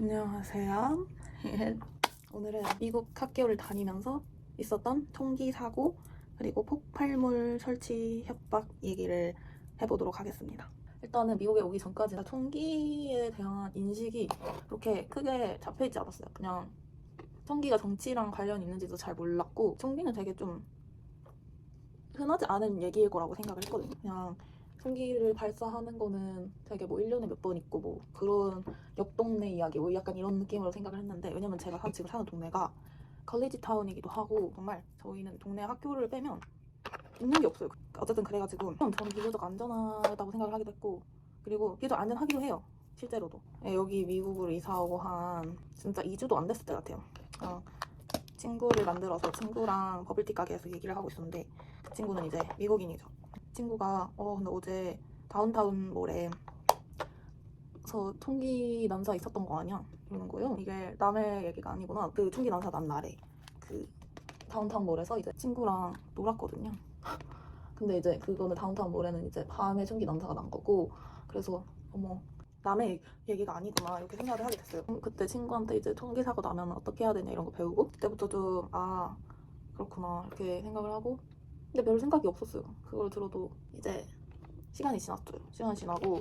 안녕하세요. 오늘은 미국 학교를 다니면서 있었던 총기 사고 그리고 폭발물 설치 협박 얘기를 해보도록 하겠습니다. 일단은 미국에 오기 전까지 총기에 대한 인식이 그렇게 크게 잡혀있지 않았어요. 그냥 총기가 정치랑 관련이 있는지도 잘 몰랐고 총기는 되게 좀 흔하지 않은 얘기일 거라고 생각을 했거든요. 그냥 총기를 발사하는 거는 되게 뭐 1년에 몇 번 있고 뭐 그런 옆 동네 이야기 뭐 약간 이런 느낌으로 생각을 했는데, 왜냐면 제가 지금 사는 동네가 컬리지 타운이기도 하고 정말 저희는 동네 학교를 빼면 있는 게 없어요. 어쨌든 그래가지고 저는 비교적 안전하다고 생각을 하게 됐고, 그리고 비교적 안전하기도 해요. 실제로도. 네, 여기 미국으로 이사 오고 한 진짜 2주도 안 됐을 때 같아요. 친구를 만들어서 친구랑 버블티 가게에서 얘기를 하고 있었는데, 그 친구는 이제 미국인이죠. 친구가 근데 어제 다운타운 몰에서 총기 난사 있었던 거 아니야? 이러는 거예요. 이게 남의 얘기가 아니구나. 그 총기 난사 난 날에 그 다운타운 몰에서 이제 친구랑 놀았거든요. 근데 이제 그거는 다운타운 몰에는 이제 밤에 총기 난사가 난 거고, 그래서 어머, 남의 얘기가 아니구나 이렇게 생각을 하게 됐어요. 그때 친구한테 이제 총기 사고 나면 어떻게 해야 되냐 이런 거 배우고, 그때부터 좀 그렇구나 이렇게 생각을 하고, 근데 별 생각이 없었어요. 그걸 들어도 이제 시간이 지났죠. 시간이 지나고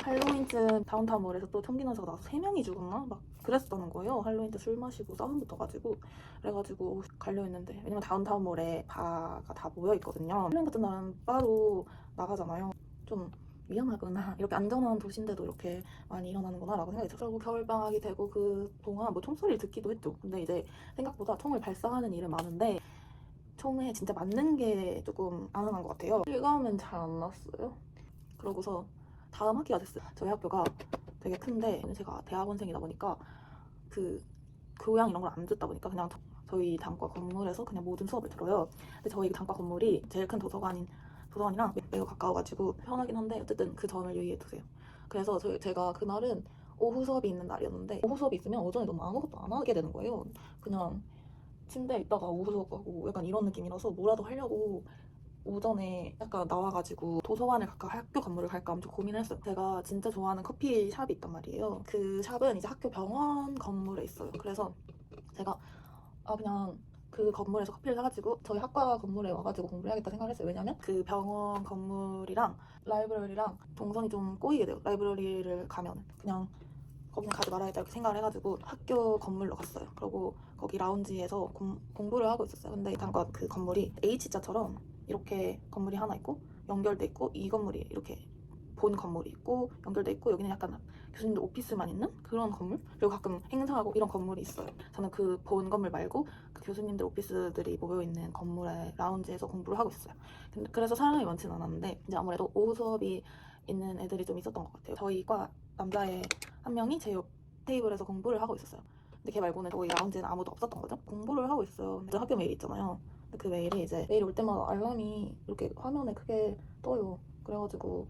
할로윈쯤 다운타운몰에서 또 총기 난사가 나서 3명이 죽었나? 막 그랬었다는 거예요. 할로윈 때 술 마시고 싸움 붙어가지고. 그래가지고 갈려있는데, 왜냐면 다운타운몰에 바가 다 모여있거든요. 할로윈 같은 날은 바로 나가잖아요. 좀 위험하구나, 이렇게 안전한 도시인데도 이렇게 많이 일어나는구나 라고 생각이 들어요. 그리고 겨울방학이 되고 그 동안 뭐 총소리를 듣기도 했죠. 근데 이제 생각보다 총을 발사하는 일은 많은데 총에 진짜 맞는 게 조금 안 흔한 것 같아요. 실감은 잘 안 났어요. 그러고서 다음 학기가 됐어요. 저희 학교가 되게 큰데 제가 대학원생이다 보니까 그 교양 이런 걸 안 듣다 보니까 그냥 저희 단과 건물에서 그냥 모든 수업을 들어요. 근데 저희 단과 건물이 제일 큰 도서관이랑 매우 가까워가지고 편하긴 한데, 어쨌든 그 점을 유의해 두세요. 그래서 제가 그날은 오후 수업이 있는 날이었는데, 오후 수업이 있으면 오전에 너무 아무것도 안 하게 되는 거예요. 그냥 침대에 있다가 오후 수업하고 약간 이런 느낌이라서 뭐라도 하려고 오전에 약간 나와가지고 도서관을 갈까 학교 건물을 갈까 엄청 고민을 했어요. 제가 진짜 좋아하는 커피숍이 있단 말이에요. 그 샵은 이제 학교 병원 건물에 있어요. 그래서 제가 그냥 그 건물에서 커피를 사가지고 저희 학과 건물에 와가지고 공부를 해야겠다 생각을 했어요. 왜냐면 그 병원 건물이랑 라이브러리랑 동선이 좀 꼬이게 돼요. 라이브러리를 가면 그냥 거기는 가지 말아야겠다 이렇게 생각을 해가지고 학교 건물로 갔어요. 그리고 거기 라운지에서 공부를 하고 있었어요. 근데 단과 그 건물이 H자처럼 이렇게 건물이 하나 있고 연결돼 있고, 이 건물이 이렇게 본 건물이 있고 연결돼 있고, 여기는 약간 교수님들 오피스만 있는 그런 건물, 그리고 가끔 행사하고 이런 건물이 있어요. 저는 그 본 건물 말고 그 교수님들 오피스들이 모여있는 건물의 라운지에서 공부를 하고 있어요. 그래서 사람이 많지는 않았는데 이제 아무래도 오후 수업이 있는 애들이 좀 있었던 것 같아요. 저희과 남자애 한 명이 제 옆 테이블에서 공부를 하고 있었어요. 근데 걔 말고는 저희 라운지는 아무도 없었던 거죠. 공부를 하고 있어요. 근데 학교 메일 있잖아요. 근데 그 메일이 이제 메일 올 때마다 알람이 이렇게 화면에 크게 떠요. 그래가지고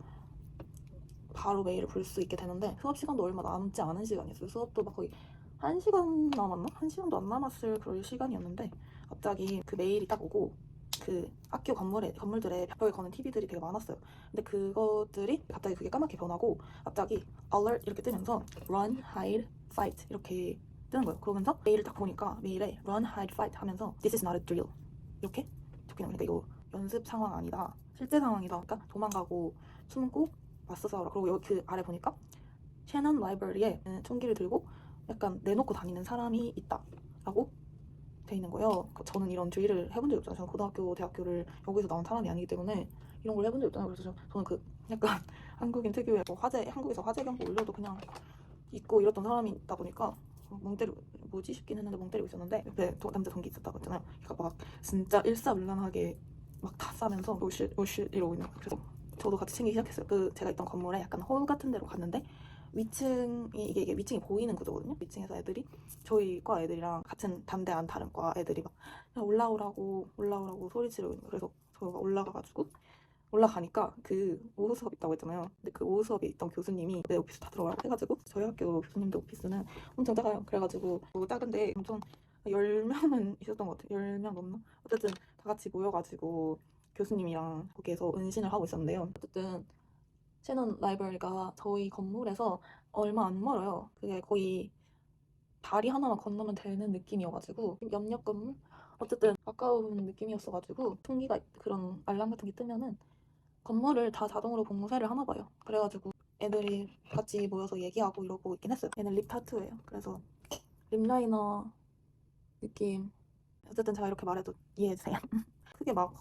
바로 메일을 볼 수 있게 되는데, 수업 시간도 얼마 남지 않은 시간이었어요. 수업도 막 거의 1시간 남았나? 1시간도 안 남았을 그럴 시간이었는데 갑자기 그 메일이 딱 오고, 그 학교 건물들에 벽에 거는 TV들이 되게 많았어요. 근데 그것들이 갑자기 그게 까맣게 변하고 갑자기 alert 이렇게 뜨면서 run, hide, fight 이렇게 뜨는 거예요. 그러면서 메일을 딱 보니까 메일에 run, hide, fight 하면서 this is not a drill 이렇게 적혀있는 거니까 이거 연습 상황 아니다, 실제 상황이다. 그러니까 도망가고 숨고 맞서 싸우라. 그리고 그 아래 보니까 셰넌 라이브러리에 총기를 들고 약간 내놓고 다니는 사람이 있다 라고 돼 있는 거예요. 저는 이런 주의를 해본 적이 없잖아요. 저는 고등학교, 대학교를 여기서 나온 사람이 아니기 때문에 이런 걸 해본 적이 없잖아요. 그래서 저는 그 약간 한국인 특유의 뭐 한국에서 화재 경보 울려도 그냥 있고 이랬던 사람이다 보니까 멍 때리고 뭐지 싶긴 했는데 멍 때리고 있었는데, 옆에 남자 동기 있었다고 했잖아요. 그러니까 막 진짜 일사불란하게 막 다 싸면서 오실 이러고 있는 거예요. 그래서 저도 같이 챙기기 시작했어요. 그 제가 있던 건물에 약간 홀 같은 데로 갔는데 위층이 이게 위층이 보이는 구조거든요. 위층에서 애들이 저희 과 애들이랑 같은 반대한 다른 과 애들이 막 올라오라고 소리 지르고 있는 거예요. 그래서 저가 올라가니까 그 오후 수업 있다고 했잖아요. 근데 그 오후 수업에 있던 교수님이 내 오피스 다 들어가라고 해가지고, 저희 학교 교수님들 오피스는 엄청 작아요. 그래가지고 뭐 작은데 엄청 10명은 있었던 것 같아요. 10명 넘나? 어쨌든 다 같이 모여가지고 교수님이랑 거기에서 은신을 하고 있었는데요. 어쨌든 셰넌 라이브러리가 저희 건물에서 얼마 안 멀어요. 그게 거의 다리 하나만 건너면 되는 느낌이어가지고 옆옆 건물 어쨌든 가까운 느낌이었어가지고 총기가 그런 알람 같은 게 뜨면은 건물을 다 자동으로 봉쇄를 하나 봐요. 그래가지고 애들이 같이 모여서 얘기하고 이러고 있긴 했어요. 얘는 립 타투예요. 그래서 립 라이너 느낌. 어쨌든 제가 이렇게 말해도 이해해주세요. 크게 막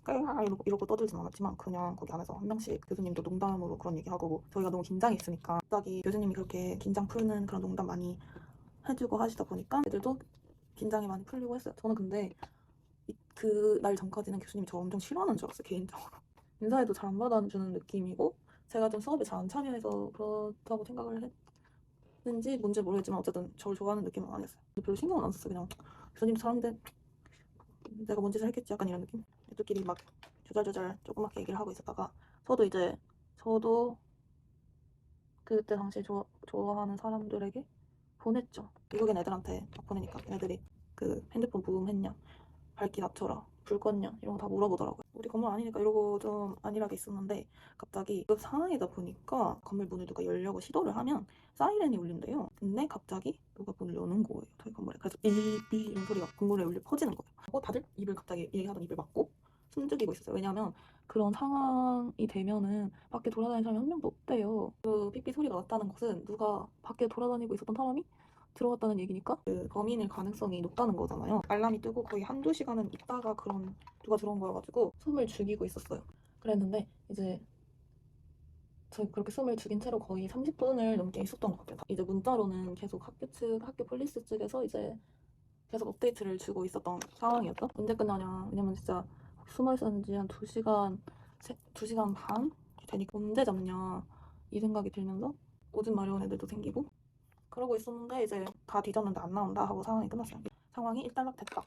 이러고 떠들진 않았지만 그냥 거기 안에서 한 명씩 교수님도 농담으로 그런 얘기하고 뭐 저희가 너무 긴장했으니까 갑자기 교수님이 그렇게 긴장 푸는 그런 농담 많이 해주고 하시다 보니까 애들도 긴장이 많이 풀리고 했어요. 저는 근데 그 날 전까지는 교수님이 저 엄청 싫어하는 줄 알았어요. 개인적으로. 인사에도 잘 안 받아주는 느낌이고 제가 좀 수업에 잘 안 참여해서 그렇다고 생각을 했는지 뭔지 모르겠지만 어쨌든 저를 좋아하는 느낌은 아니었어요. 별로 신경은 안 썼어요. 그냥 교수님 사람인데 내가 뭔 짓을 했겠지 약간 이런 느낌. 애들끼리 막 조잘조잘 조그맣게 얘기를 하고 있었다가 저도 그때 당시 좋아하는 사람들에게 보냈죠. 미국인 애들한테 막 보내니까 애들이 그 핸드폰 부음했냐, 밝기 낮춰라, 불 껐냐 이런 거 다 물어보더라고요. 우리 건물 아니니까 이러고 좀 안일하게 있었는데 갑자기 그 상황이다 보니까 건물 문을 누가 열려고 시도를 하면 사이렌이 울린대요. 근데 갑자기 누가 문을 여는 거예요. 저희 건물에. 그래서 삐삐 이런 소리가 건물에 울려 퍼지는 거예요. 다들 입을 갑자기 얘기하던 입을 막고 숨죽이고 있었어요. 왜냐하면 그런 상황이 되면은 밖에 돌아다니는 사람이 한 명도 없대요. 그 삐삐 소리가 났다는 것은 누가 밖에 돌아다니고 있었던 사람이 들어갔다는 얘기니까 그 범인일 가능성이 높다는 거잖아요. 알람이 뜨고 거의 한두 시간은 있다가 그런 누가 들어온 거여가지고 숨을 죽이고 있었어요. 그랬는데 이제 저 그렇게 숨을 죽인 채로 거의 30분을 넘게 있었던 것 같아요. 이제 문자로는 계속 학교 폴리스 측에서 이제 계속 업데이트를 주고 있었던 상황이었죠. 언제 끝나냐. 왜냐면 진짜 숨어 있었는지 한 2시간 반 되니까 언제 잡냐 이 생각이 들면서 오줌 마려운 애들도 생기고 그러고 있었는데 이제 다 뒤졌는데 안 나온다 하고 상황이 끝났어요. 상황이 일단락됐다.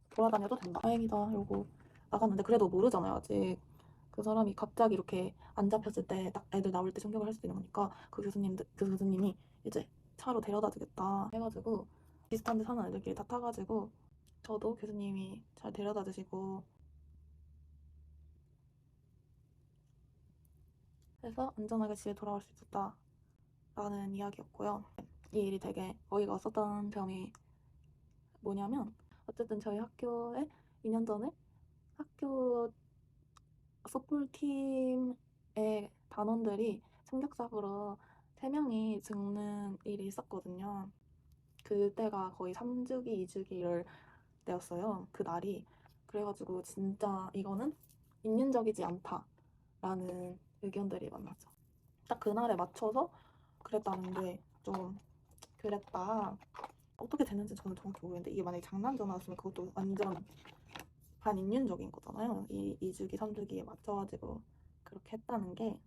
돌아다녀도 된다. 다행이다. 이러고 나갔는데 그래도 모르잖아요. 아직 그 사람이 갑자기 이렇게 안 잡혔을 때 딱 애들 나올 때 충격을 할 수도 있는 거니까 그 교수님이 이제 차로 데려다 주겠다 해가지고 비슷한 데 사는 애들끼리 다 타가지고 저도 교수님이 잘 데려다 주시고 해서 안전하게 집에 돌아올 수 있었다라는 이야기였고요. 이 일이 되게 어이가 없었던 점이 뭐냐면 어쨌든 저희 학교에 2년 전에 학교 소폴팀의 단원들이 충격적으로 3명이 죽는 일이 있었거든요. 그때가 거의 3주기, 2주기를 때였어요. 그 날이. 그래가지고 진짜 이거는 인륜적이지 않다라는 의견들이 많았죠. 딱 그날에 맞춰서 그랬다는 게 좀 그랬다. 어떻게 됐는지 저는 정확히 모르겠는데 이게 만약에 장난 전화였으면 그것도 완전 반인륜적인 거잖아요. 이 2주기, 3주기에 맞춰가지고 그렇게 했다는 게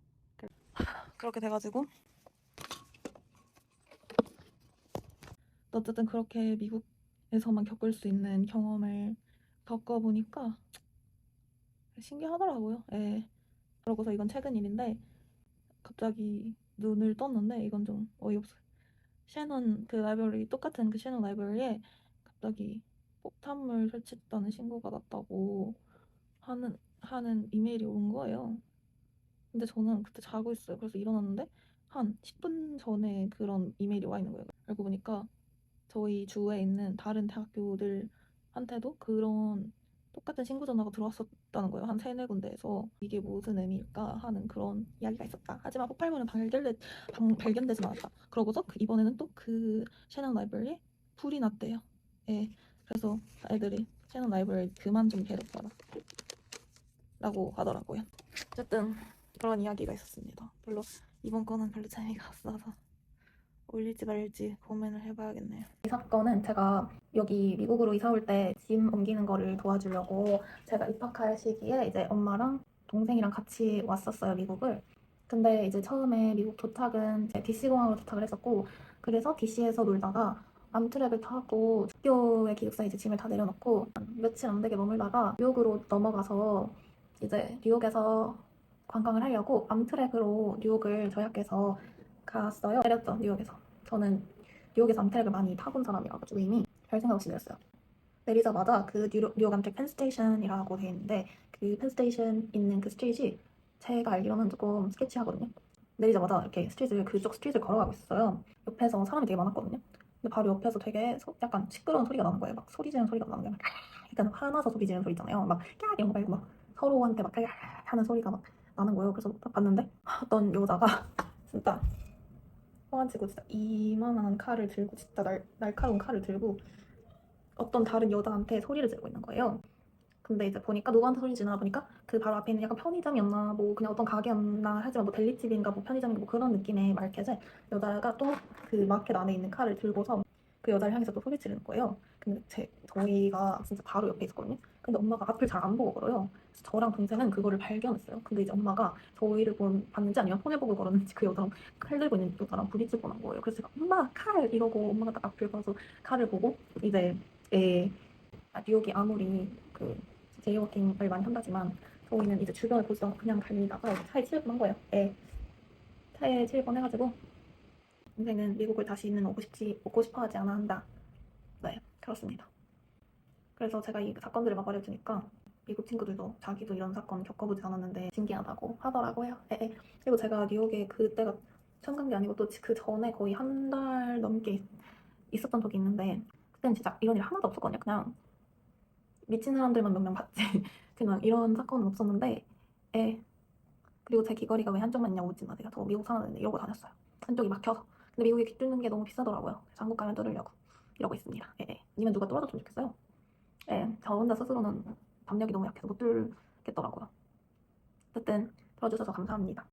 그렇게 돼가지고 어쨌든 그렇게 미국에서만 겪을 수 있는 경험을 겪어보니까 신기하더라고요. 예. 그러고서 이건 최근 일인데 갑자기 눈을 떴는데 이건 좀 어이없어요. 셔넌 그 라이브러리 똑같은 그 셔넌 라이브러리에 갑자기 폭탄물 설치했다는 신고가 났다고 하는 이메일이 온 거예요. 근데 저는 그때 자고 있어요. 그래서 일어났는데 한 10분 전에 그런 이메일이 와 있는 거예요. 알고 보니까 저희 주에 있는 다른 대학교들한테도 그런 똑같은 신고 전화가 들어왔었다는 거예요. 한 세네 군데에서 이게 무슨 의미일까 하는 그런 이야기가 있었다. 하지만 폭발물은 발견되진 않았다. 그러고서 이번에는 또 그 셔넌 라이브러리에 불이 났대요. 예. 그래서 애들이 셔넌 라이브러리 그만 좀 괴롭혀라 라고 하더라고요. 어쨌든 그런 이야기가 있었습니다. 이번 거는 별로 재미가 없어서 올릴지 말지 고민을 해봐야겠네요. 이 사건은 제가 여기 미국으로 이사 올 때 짐 옮기는 거를 도와주려고 제가 입학할 시기에 이제 엄마랑 동생이랑 같이 왔었어요, 미국을. 근데 이제 처음에 미국 도착은 DC 공항으로 도착을 했었고 그래서 DC에서 놀다가 암트랙을 타고 학교의 기숙사에 이제 짐을 다 내려놓고 며칠 안 되게 머물다가 뉴욕으로 넘어가서 이제 뉴욕에서 관광을 하려고 암트랙으로 뉴욕을 저희 학교에서 갔어요. 내렸죠, 뉴욕에서. 저는 뉴욕에서 암트랙을 많이 타본 사람이라가지고 이미 별 생각 없이 내렸어요. 내리자마자 그 뉴욕 암트랙 펜스테이션이라고 돼 있는데 그 펜스테이션 있는 그 스트릿이 제가 알기로는 조금 스케치하거든요. 내리자마자 이렇게 그쪽 스트릿을 걸어가고 있었어요. 옆에서 사람이 되게 많았거든요. 근데 바로 옆에서 되게 약간 시끄러운 소리가 나는 거예요. 막 소리 지르는 소리가 나는 거예요. 막 약간 화나서 소리 지르는 소리 있잖아요. 막 까 이런 거 말고 막 서로한테 막 하는 소리가 막 나는 거예요. 그래서 딱 봤는데 어떤 여자가 진짜 와가지고 진짜 이만한 칼을 들고 진짜 날카로운 칼을 들고 어떤 다른 여자한테 소리를 지르고 있는 거예요. 근데 이제 보니까 누구한테 소리 지르나 보니까 그 바로 앞에 있는 약간 편의점이었나 뭐 그냥 어떤 가게였나 하지만 뭐 델리집인가 뭐 편의점인가 뭐 그런 느낌의 마켓에 여자가 또 그 마켓 안에 있는 칼을 들고서 그 여자를 향해서 또 소리 지르는 거예요. 근데 저희가 진짜 바로 옆에 있었거든요. 근데 엄마가 앞을 잘 안 보고 걸어요. 그래서 저랑 동생은 그거를 발견했어요. 근데 이제 엄마가 저희를 봤는지 아니면 폰을 보고 걸었는지 그 여자랑 칼 들고 있는 여자랑 부딪히고 난 거예요. 그래서 제가 엄마 칼 이러고 엄마가 딱 앞을 봐서 칼을 보고 이제 뉴욕이 아무리 그 제이워킹을 많이 한다지만 저희는 이제 주변을 보지 않고 그냥 달리다가 차에 실뻔한 거예요. 차에 실뻔해가지고 동생은 미국을 다시는 오고 싶어 하지 않아 한다. 네, 그렇습니다. 그래서 제가 이 사건들을 막 말해주니까 미국 친구들도 자기도 이런 사건 겪어보지 않았는데 신기하다고 하더라고요. 그리고 제가 뉴욕에 그때가 처음 간 게 아니고 또 그 전에 거의 한 달 넘게 있었던 적이 있는데 그때는 진짜 이런 일 하나도 없었거든요. 그냥 미친 사람들만 몇 명 봤지. 그냥 이런 사건은 없었는데 그리고 제 귀걸이가 왜 한쪽만 있냐고 묻지 마세요. 저 미국 사는데 이러고 다녔어요. 한쪽이 막혀서. 근데 미국에 귀 뚫는 게 너무 비싸더라고요. 그래서 한국 가면 뚫으려고 이러고 있습니다. 아니면 누가 뚫어줬으면 좋겠어요. 저 혼자 스스로는 담력이 너무 약해서 못 뚫겠더라고요. 어쨌든 들어주셔서 감사합니다.